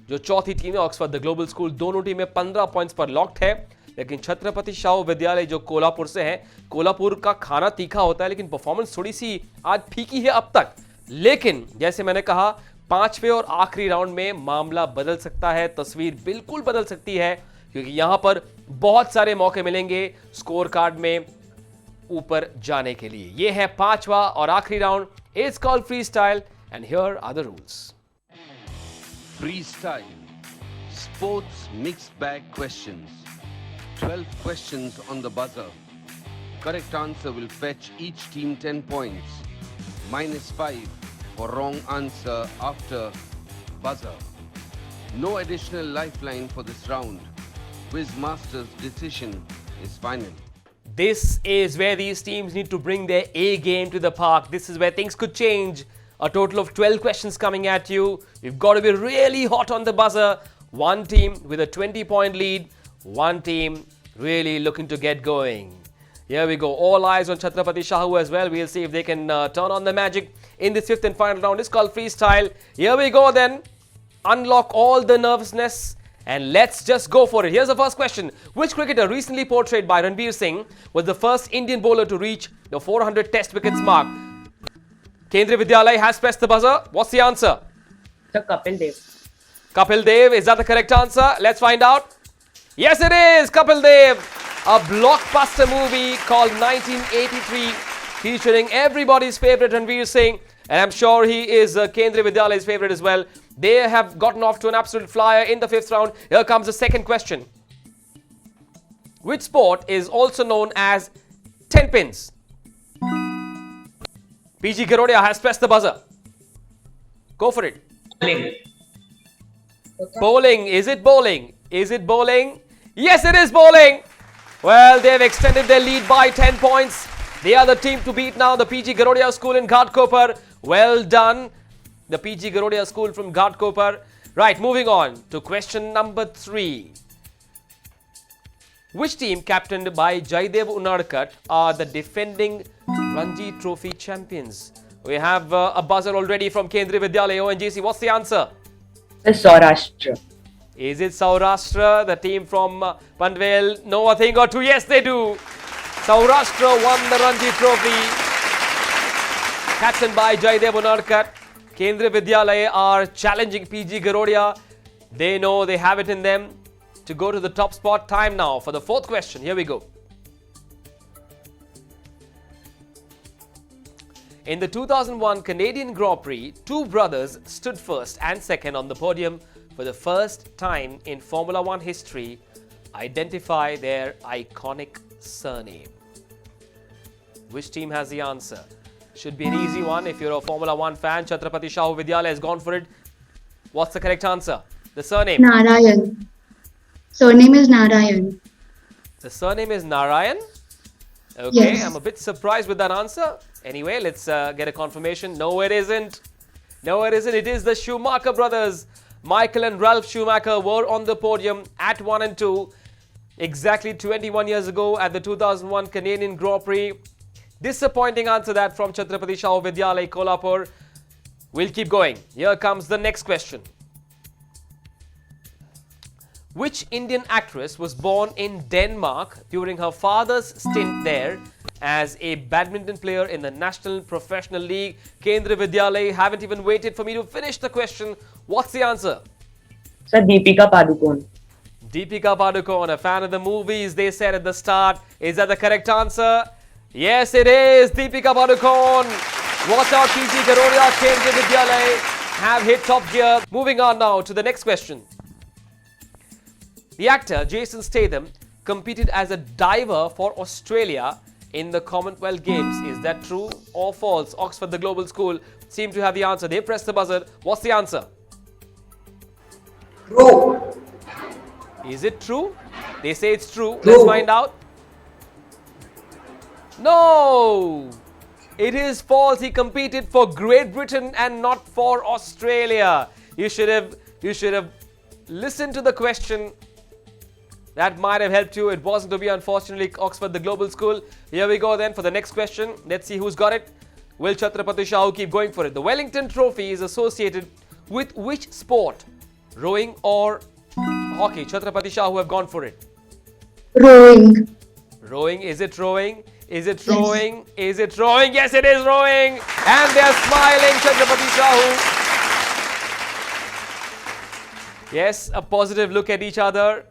Speaker 2: जो चौथी टीम है ऑक्सफोर्ड द ग्लोबल स्कूल, दोनों टीमें 15 पॉइंट्स पर लॉक्ड है। लेकिन छत्रपति शाहू विद्यालय जो कोल्हापुर से है, कोल्हापुर का खाना तीखा होता है लेकिन परफॉर्मेंस थोड़ी सी आज फीकी है अब तक। लेकिन जैसे मैंने कहा, पांचवें और आखिरी राउंड में मामला बदल सकता है, तस्वीर बिल्कुल बदल सकती है, क्योंकि यहां पर बहुत सारे मौके मिलेंगे स्कोर कार्ड में ऊपर जाने के लिए। यह है पांचवा और आखिरी round. It's called freestyle and here are the rules.
Speaker 13: Freestyle. Sports mixed bag questions. 12 questions on the buzzer. Correct answer will fetch each team 10 points. -5 for wrong answer after buzzer. No additional lifeline for this round. Quiz master's decision is final.
Speaker 2: This is where these teams need to bring their A game to the park. This is where things could change. A total of 12 questions coming at you. You've got to be really hot on the buzzer. One team with a 20-point lead. One team really looking to get going. Here we go. All eyes on Chhatrapati Shahu as well. We'll see if they can turn on the magic in this fifth and final round. It's called freestyle. Here we go then. Unlock all the nervousness and let's just go for it. Here's the first question. Which cricketer recently portrayed by Ranveer Singh was the first Indian bowler to reach the 400 test wickets mark? Kendriya Vidyalaya has pressed the buzzer. What's the answer?
Speaker 3: So Kapil Dev.
Speaker 2: Kapil Dev, is that the correct answer? Let's find out. Yes, it is Kapil Dev. A blockbuster movie called 1983 featuring everybody's favorite Ranveer Singh. And I'm sure he is Kendriya Vidyalaya's favorite as well. They have gotten off to an absolute flyer in the fifth round. Here comes the second question. Which sport is also known as 10 pins? PG Garodia has pressed the buzzer. Go for it.
Speaker 6: Bowling.
Speaker 2: Bowling. Is it bowling? Is it bowling? Yes, it is bowling. Well, they've extended their lead by 10 points. They are the team to beat now, the PG Garodia School in Ghatkopar. Well done, the PG Garodia School from Ghatkopar. Right, moving on to question number 3. Which team captained by Jaidev Unadkat are the defending Ranji Trophy champions? We have a buzzer already from Kendriya Vidyalaya ONGC. What's the answer?
Speaker 3: It's Saurashtra.
Speaker 2: Is it Saurashtra, the team from Panvel? No, a thing or two. Yes, they do. Saurashtra won the Ranji Trophy. Captained by Jaidev Unadkat. Kendriya Vidyalaya are challenging PG Garodia. They know they have it in them to go to the top spot. Time now for the fourth question. Here we go. In the 2001 Canadian Grand Prix, two brothers stood first and second on the podium for the first time in Formula One history. Identify their iconic surname. Which team has the answer? Should be an easy one if you're a Formula One fan. Chhatrapati Shahu Vidyalaya has gone for it. What's the correct answer? The surname?
Speaker 8: Narayan. Surname is Narayan.
Speaker 2: The surname is Narayan? Okay,
Speaker 8: Yes.
Speaker 2: I'm a bit surprised with that answer. Anyway, let's get a confirmation. No, it isn't. No, it isn't. It is the Schumacher brothers. Michael and Ralph Schumacher were on the podium at 1 and 2 exactly 21 years ago at the 2001 Canadian Grand Prix. Disappointing answer that from Chhatrapati Shahu Vidyalaya Kolhapur. We'll keep going. Here comes the next question. Which Indian actress was born in Denmark during her father's stint there as a badminton player in the National Professional League? Kendriya Vidyalaya haven't even waited for me to finish the question. What's the answer?
Speaker 3: Sir, Deepika Padukone.
Speaker 2: Deepika Padukone, a fan of the movies, they said at the start. Is that the correct answer? Yes, it is. Deepika Padukone. Watch out, PG Garodia, Kendriya Vidyalaya have hit top gear. Moving on now to the next question. The actor Jason Statham competed as a diver for Australia in the Commonwealth Games. Is that true or false? Oxford, the global school, seem to have the answer. They pressed the buzzer. What's the answer?
Speaker 9: True.
Speaker 2: Is it true? They say it's true. Let's find out. No! It is false. He competed for Great Britain and not for Australia. You should have listened to the question. That might have helped you. It wasn't to be, unfortunately. Oxford, the global school. Here we go then for the next question. Let's see who's got it. Will Chhatrapati Shahu keep going for it? The Wellington Trophy is associated with which sport? Rowing or hockey? Chhatrapati Shahu have gone for it.
Speaker 7: Rowing.
Speaker 2: Rowing. Is it rowing? Is it rowing? Is it rowing? Yes, it is rowing. And they are smiling, Chhatrapati Shahu. Yes, a positive look at each other.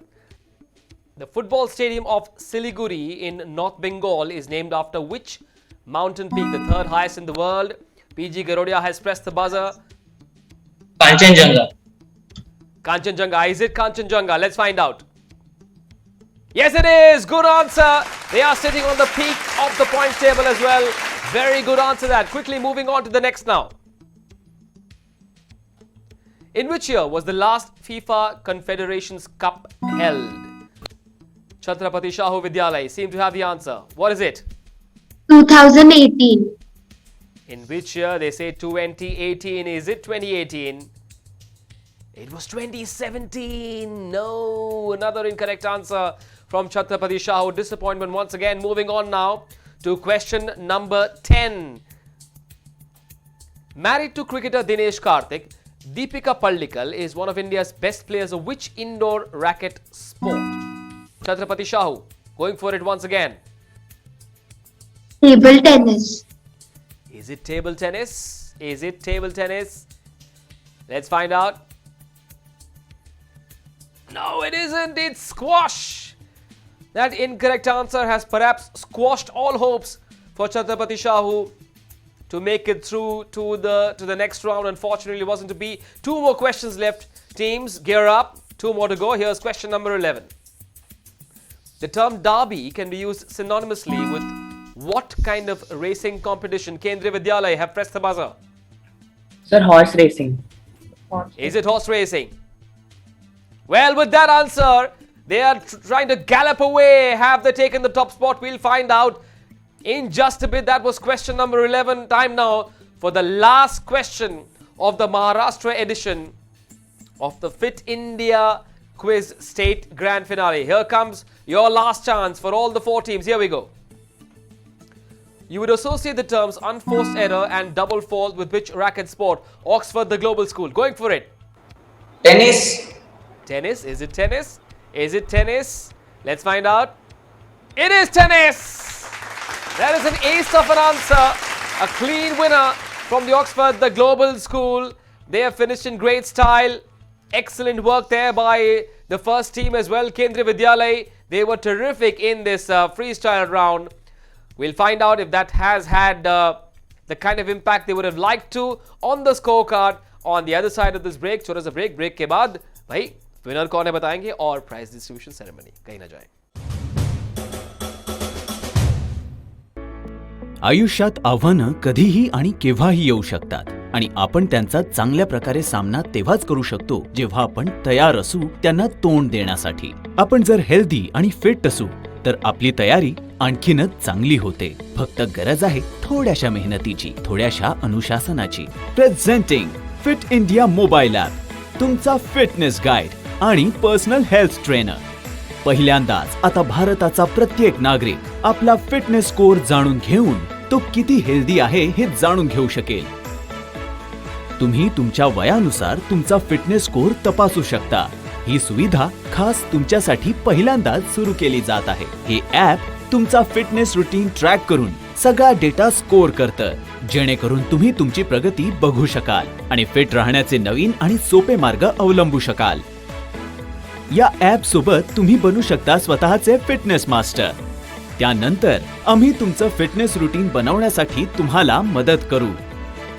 Speaker 2: The football stadium of Siliguri in North Bengal is named after which mountain peak, the third highest in the world? PG Garodia has pressed the buzzer.
Speaker 6: Kanchenjunga.
Speaker 2: Kanchenjunga. Is it Kanchenjunga? Let's find out. Yes, it is. Good answer. They are sitting on the peak of the points table as well. Very good answer that. Quickly moving on to the next now. In which year was the last FIFA Confederations Cup held? Chhatrapati Shahu Vidyalaya seem to have the answer. What is it?
Speaker 7: 2018.
Speaker 2: In which year? They say 2018. Is it 2018? It was 2017. No, another incorrect answer from Chhatrapati Shahu. Disappointment once again. Moving on now to question number 10. Married to cricketer Dinesh Karthik, Deepika Pallikal is one of India's best players of which indoor racket sport? Chhatrapati Shahu, going for it once again.
Speaker 7: Table tennis.
Speaker 2: Is it table tennis? Is it table tennis? Let's find out. No, it isn't. It's squash. That incorrect answer has perhaps squashed all hopes for Chhatrapati Shahu to make it through to the next round. Unfortunately, it wasn't to be. Two more questions left. Teams, gear up. Two more to go. Here's question number 11. The term derby can be used synonymously with what kind of racing competition? Kendriya Vidyalaya have pressed the buzzer.
Speaker 3: Sir, horse racing.
Speaker 2: Is it horse racing? Well, with that answer, they are trying to gallop away. Have they taken the top spot? We'll find out in just a bit. That was question number 11. Time now for the last question of the Maharashtra edition of the Fit India Quiz State Grand Finale. Here comes your last chance for all the four teams. Here we go. You would associate the terms unforced error and double fault with which racket sport? Oxford, the global school. Going for it.
Speaker 9: Tennis.
Speaker 2: Tennis. Is it tennis? Is it tennis? Let's find out. It is tennis. That is an ace of an answer. A clean winner from the Oxford, the global school. They have finished in great style. Excellent work there by the first team as well. Kendriya Vidyalaya. They were terrific in this freestyle round. We'll find out if that has had the kind of impact they would have liked to on the scorecard on the other side of this break. छोटा सा break के बाद भाई winner कौन है बताएंगे और prize distribution ceremony कहीं ना जाए.
Speaker 19: आयुष्यात आव्हानं कधीही आणि केव्हाही येऊ शकतात आणि आपण त्यांचा चांगल्या प्रकारे सामना तेव्हाच करू शकतो जेव्हा आपण तयार असू त्यांना तोंड देण्यासाठी. आपण जर हेल्दी आणि फिट असू तर आपली तयारी आणखीनच चांगली होते. फक्त गरज आहे थोड्याशा मेहनतीची, थोड्याशा अनुशासनाची. Presenting fit India mobile app, तुमचा फिटनेस गाईड आणि पर्सनल हेल्थ ट्रेनर. पहिल्यांदाच आता भारताचा प्रत्येक नागरिक आपला फिटनेस स्कोर जाणून घेऊन तो किती हेल्दी आहे हे जाणून घेऊ शकेल. तुम्ही तुमच्या वयानुसार तुमचा फिटनेस स्कोर तपासू शकता. ही सुविधा खास तुमच्यासाठी पहिल्यांदाच सुरू केली जात आहे. हे ॲप तुमचा फिटनेस रुटीन ट्रॅक करून सगळा डेटा स्कोर करतं, जेणेकरून तुम्ही तुमची प्रगती बघू शकाल आणि फिट राहण्याचे नवीन आणि सोपे मार्ग अवलंबू शकाल. या ॲप सोबत तुम्ही बनू शकता स्वतःचे फिटनेस मास्टर. त्यानंतर आम्ही तुमचं फिटनेस रुटीन बनवण्यासाठी तुम्हाला मदत करू.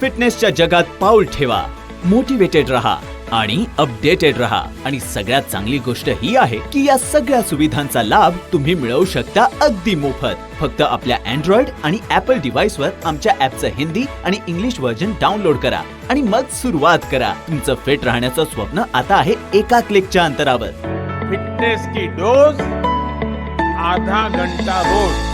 Speaker 19: फिटनेसच्या जगात पाऊल ठेवा, मोटिवेटेड रहा आणि अपडेटेड रहा. आणि सगळ्यात चांगली गोष्ट ही आहे की या सगळ्या सुविधांचा लाभ तुम्ही मिळवू शकता अगदी मोफत. फक्त आपल्या अँड्रॉइड आणि ॲपल डिव्हाइसवर आमच्या ॲपचं हिंदी आणि इंग्लिश व्हर्जन डाउनलोड करा आणि मग सुरुवात करा. तुमचं फिट राहण्याचं स्वप्न आता आहे एका क्लिकच्या अंतरावर.
Speaker 15: फिटनेस की डोज आधा घंटा रोज.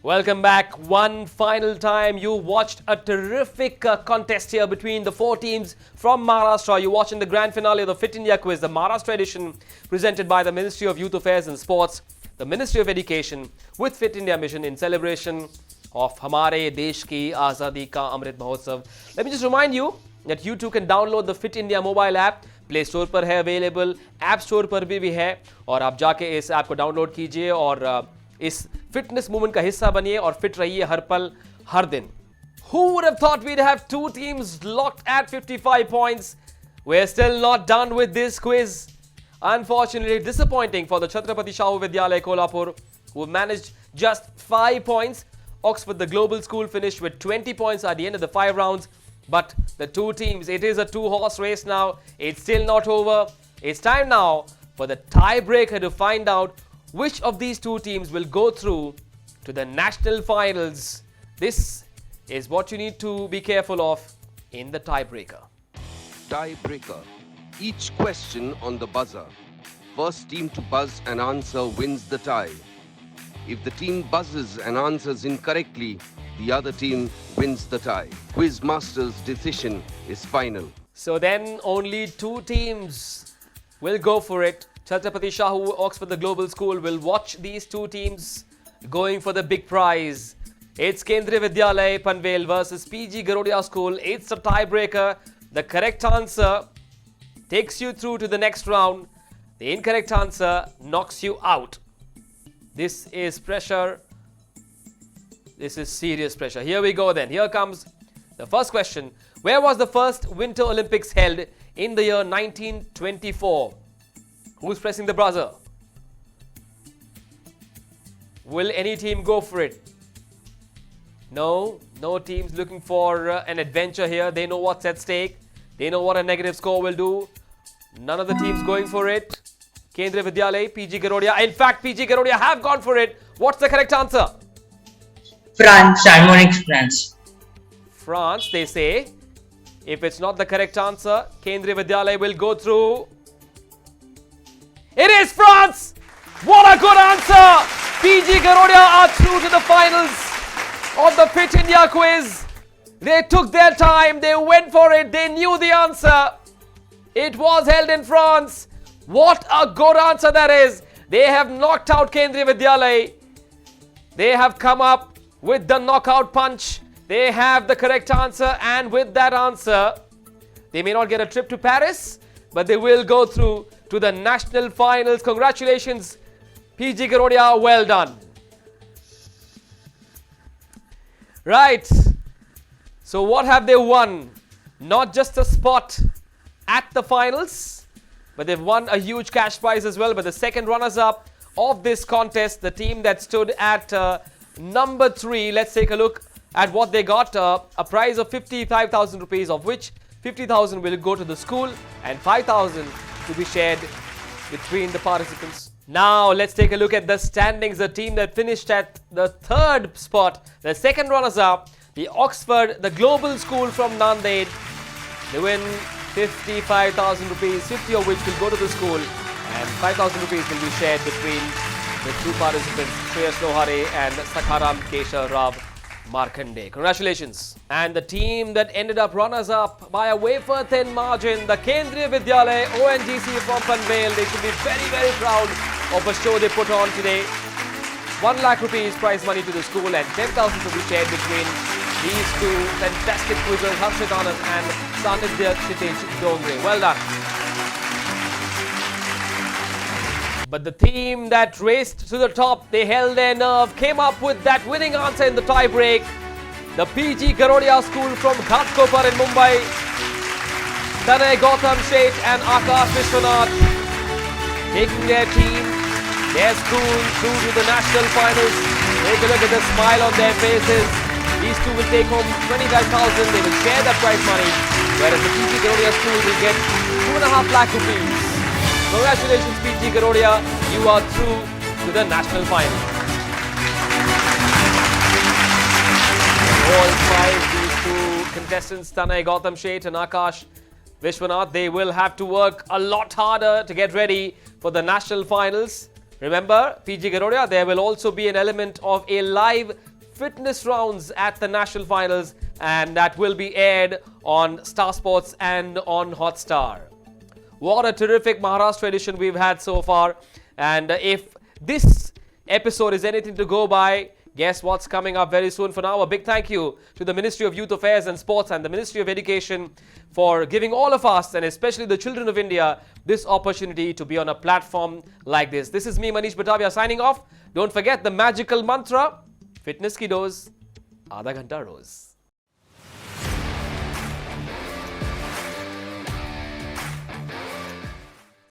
Speaker 2: Welcome back. One final time. You watched a terrific contest here between the four teams from Maharashtra. You're watching the grand finale of the Fit India Quiz, the Maharashtra edition presented by the Ministry of Youth Affairs and Sports, the Ministry of Education with Fit India Mission in celebration of हमारे देश की आज़ादी का Amrit Mahotsav. Let me just remind you that you too can download the Fit India mobile app. Play store पर है available, app store पर भी है और आप जाके इस ऐप को डाउनलोड कीजिए और इस फिटनेस मूवमेंट का हिस्सा बनिए और फिट रहिए हर पल हर दिन. Who would have thought we'd have two teams locked at 55 points? We're still not done with this quiz. Unfortunately, disappointing for the Chhatrapati Shahu Vidyalaya Kolhapur, who managed just 5 points. Oxford, the global school, finished with 20 points at the end of the 5 rounds. But the two teams, it is a two-horse race now. It's still not over. It's time now for the tiebreaker to find out which of these two teams will go through to the national finals. This is what you need to be careful of in the tiebreaker.
Speaker 13: Tiebreaker. Each question on the buzzer. First team to buzz and answer wins the tie. If the team buzzes and answers incorrectly, the other team wins the tie. Quizmaster's decision is final.
Speaker 2: So then only two teams will go for it. Chhatrapati Shahu, Oxford, the global school, will watch these two teams going for the big prize. It's Kendriya Vidyalaya Panvel versus PG Garodia School. It's a tiebreaker. The correct answer takes you through to the next round. The incorrect answer knocks you out. This is pressure. This is serious pressure. Here we go then. Here comes the first question. Where was the first Winter Olympics held in the year 1924? Who's pressing the buzzer? Will any team go for it? No teams looking for an adventure here. They know what's at stake. They know what a negative score will do. None of the teams going for it. Kendriya Vidyalaya, PG Garodia. In fact, PG Garodia have gone for it. What's the correct answer?
Speaker 6: France, Chamonix, France.
Speaker 2: France, they say. If it's not the correct answer, Kendriya Vidyalaya will go through. It is France! What a good answer! PG Garodia are through to the finals of the Fit India quiz. They took their time, they went for it, they knew the answer. It was held in France. What a good answer that is. They have knocked out Kendriya Vidyalaya. They have come up with the knockout punch. They have the correct answer, and with that answer, they may not get a trip to Paris, but they will go through to the national finals. Congratulations, PG Garodia, well done. Right. So what have they won? Not just a spot at the finals, but they've won a huge cash prize as well. But the second runners-up of this contest, the team that stood at number 3, let's take a look at what they got. A prize of 55,000 rupees, of which 50,000 will go to the school and 5,000 to be shared between the participants. Now let's take a look at the standings. The team that finished at the 3rd spot, the second runners-up, the Oxford, the global school from Nanded. They win 55,000 rupees, 50 of which will go to the school and 5,000 rupees will be shared between the two participants, Shreyas Lohare and Sakharam Kesha Rav Markande. Congratulations. And the team that ended up runners-up by a wafer-thin margin, the Kendriya Vidyalaya ONGC from Panvel. They should be very, very proud of the show they put on today. 1 lakh rupees prize money to the school and 10,000 to be shared between these two fantastic quizzers, Harshit Anand and Sanidhya Kshitij Dongre. Well done. But the team that raced to the top, they held their nerve, came up with that winning answer in the tie-break. The PG Garodia School from Ghatkopar in Mumbai. Tanay Gautam Sheth and Akash Vishwanath taking their team, their school through to the national finals. Take a look at the smile on their faces. These two will take home 25,000. They will share that prize money, whereas the PG Garodia School will get 2.5 lakh rupees. Congratulations, PG Garodia. You are through to the national final. All 5, these two contestants, Tanay Gautam Sheth and Akash Vishwanath, they will have to work a lot harder to get ready for the national finals. Remember, PG Garodia, there will also be an element of a live fitness rounds at the national finals, and that will be aired on Star Sports and on Hotstar. What a terrific Maharashtra edition we've had so far, and if this episode is anything to go by, Guess what's coming up very soon. For now, a big thank you to the Ministry of Youth Affairs and Sports and the Ministry of Education for giving all of us, and especially the children of India, this opportunity to be on a platform like this. This is me, Manish Batavia, signing off. Don't forget the magical mantra, fitness ki dose, Aadha Ghanta Roz.